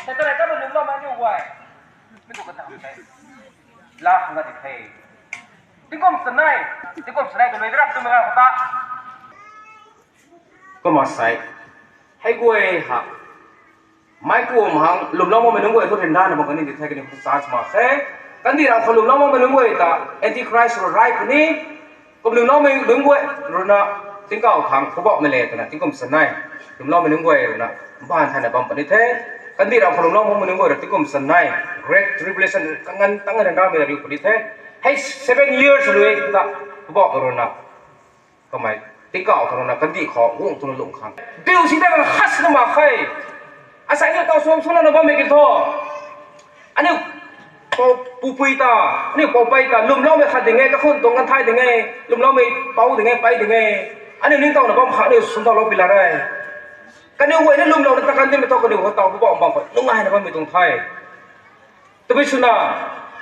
แต่ตอนไหนก็มันลืมเรามาอยู่ไว้ไม่ถูกกระทำใช่ลาขนาดที่ที่ก้มสนายตัวไม่รับตัวไม่รับตาก็มาใส่ให้กูหักไม่กูมังลืมเราไม่นึกว่าทุกเห็นได้นะบางคนนี่ที่ไทยกันนี่ภาษาสมาเซ่กันที่เราคนลืมเราไม่นึกว่าแต่แอนติคริสต์ร้ายคนนี้ก็ลืมเราไม่นึกว่ารู้นะถึงก็เอาทางเขาบอกไม่เลยตัวนั้นถึงก้มสนายลืมเราไม่นึกว่ารู้นะบ้านท่านน่ะบางประเทศกันที่เราคนลืมเราไม่นึกว่าถึงก้มสนาย Great Tribulation กันตั้งแต่เราไม่ได้อยู่ประเทศให้7 years เลยก็บอกรู้นะก็ไม่ที่เก่าตรงนั้นกันที่ขอวงตรงนั้นลงครั้งเดี๋ยวสิได้กันฮัสต์มาใครอาศัยเนี่ยตัวส่วนนั้นบ่ไม่กินท่ออันนี้ปูปุยตาอันนี้ปูไปตาลุมล้อไม่ขัดยังไงก็คนตรงกันไทยยังไงลุมล้อไม่เป่ายังไงไปยังไงอันนี้นิ่งเต่าน่ะบ่ขาดเนี่ยสุนทรเราปิลาได้กันเนี่ยเว้ยเนี่ยลุมล้อตะกันที่ไม่ต้องกันเดี๋ยวเขาเต่าบ่บอกว่าลุงไงน่ะบ่ไม่ตรงไทยตะไปสุนา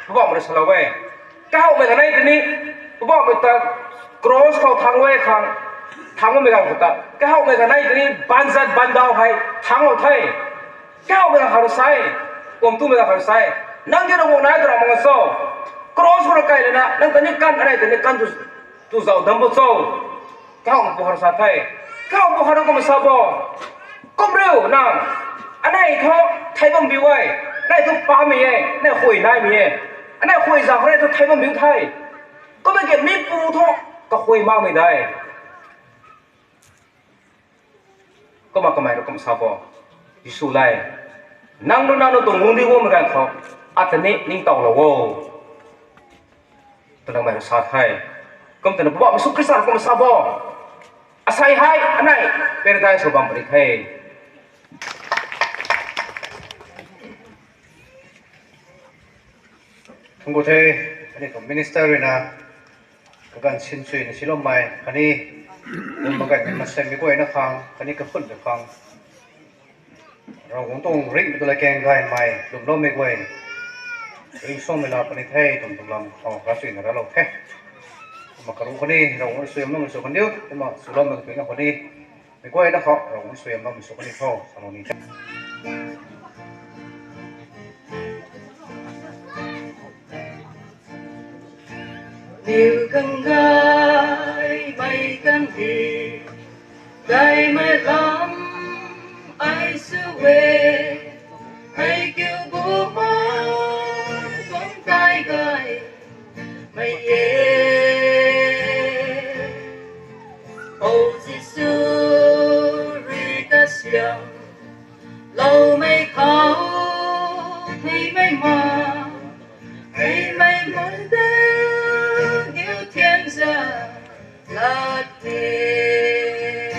บ่บอกมันสลาเว้ยก้าวไปกันไหนทีนี้บ่บอกมันตะcross เข้าทางเว้ยทางไม่กันก็ตะก้าวไปกันไหนทีนี้บันซัดบันดาวให้ทางเราไทยก้าวไปกันหาใส่ผมตู้ไม่กันหาใส่นั่งแค่เราวงไหนตัวเรามังโซ่ cross เราไกลเลยนะนั่งตอนนี้กันอะไรตอนนี้กันtu zau dambo zauก้าวมาหาใส่ไทยก้าวมาหาเราก็มาซาบก็เร็วนั่งอันไหนเขาไทยบ้างบิวไว้ได้ทุกป้ามีเองได้คุยได้มีเองอันไหนคุยจากได้ทุกไทยบ้างบิวไทยก็ไม่เก็บมีปูทอกก็คุยมากไม่ได้ก็มาก็ไม่รู้ก็มาซาบยิสุไลนั่งดูนั่งดูตรงมุมที่ว่ามันกันเขาอัตเนนิ่งต่อละโว้ตัวนั่งไม่รู้ซาไทยก็แต่บอกมาสุขสันต์ก็มาซาบอาศัยให้อันไหนเป็นได้สบายบริเทศทุกคนอันนี้ผมมินิสเตอร์เลยนะการชินซุยในชิลล์ใหม่อันนี้มันก็เป็นมาเซมิโก้นะครั้งอันนี้ก็พุ่นไปครั้งเราคงต้องริบตัวละแกงไก่ใหม่ลุมล้อมไม่ไหวริมส้มเวลาประเทศตุ่มลำของรัสเซียนะเราแท้มากระรุ่งคนนี้เราไม่สวยมันไม่สวยคนเดียวแต่มาสุดล้อมมันเป็นคนนี้ไม่ไหวนะครับเราไม่สวยมันไม่สวยคนนี้เข้าสารนี้điều cần gái bay cần thì gái mới lắm ai xưa về hay kêu bố má con trai gái mày về ô Giêsu Rita lâu mày khóc hay mày mà hay mày muốn thiên gia là thế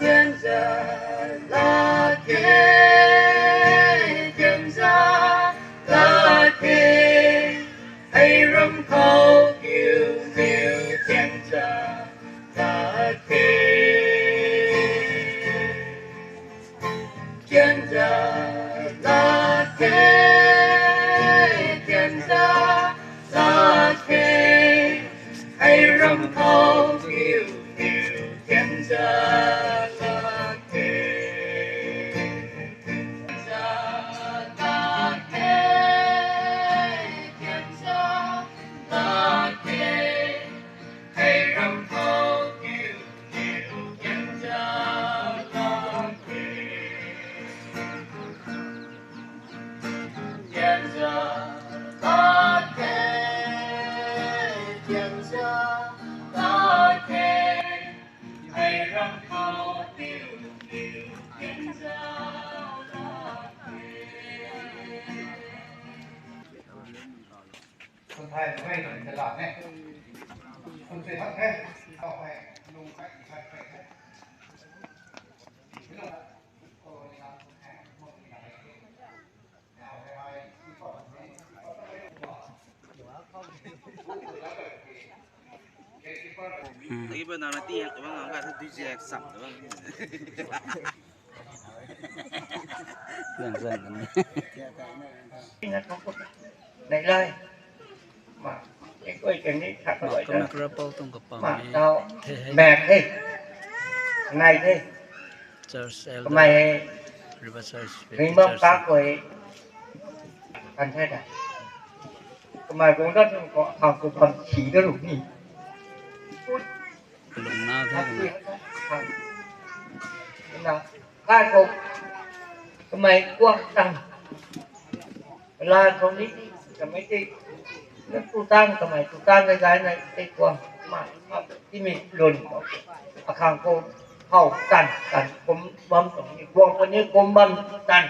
thiên gia là thế thiên gia là thế ai râm khâu yêu yêu thiên gia là thế thiên gia là thế thiên gia là thế hay râm khâu yêu yêu thiên gia là thế thiên gia là thế thiên gia là thế hay râm khâu yêu yêu thiên gia là thế thiên gia là thế thiên gia là thế hay râm khâu yêu yêu thiên gia là thế คนไทยไม่ถึงตลาดแน่คนไทยทั้งแท้เข้าไปลงไปอีกไปแท้ไม่ลงโอ้ยครับแท้หมดอะไรเอาไปที่ก่อนนี่Lagi pun nanti yang abang angkat satu jek sam, abang. Yang kan. Này lời mà cái quay cái này thật là Kau nak rapau tong kapal mà ni. tao mẹ thế này thế Charles L. mày mình bấm các với anh thế này mà cũng rất có hàng của phần chỉ đó đủ nhỉ ลงหน้าแท้กัน นะค่ายผมทำไมกว้างจังเวลาตรงนี้จะไม่ได้แล้วตู้ตั้งทำไมตู้ตั้งในในได้กว้างมากที่มีหล่นอาคารโกเผาตันผมบำตรงนี้กว้างวันนี้ผมบำตัน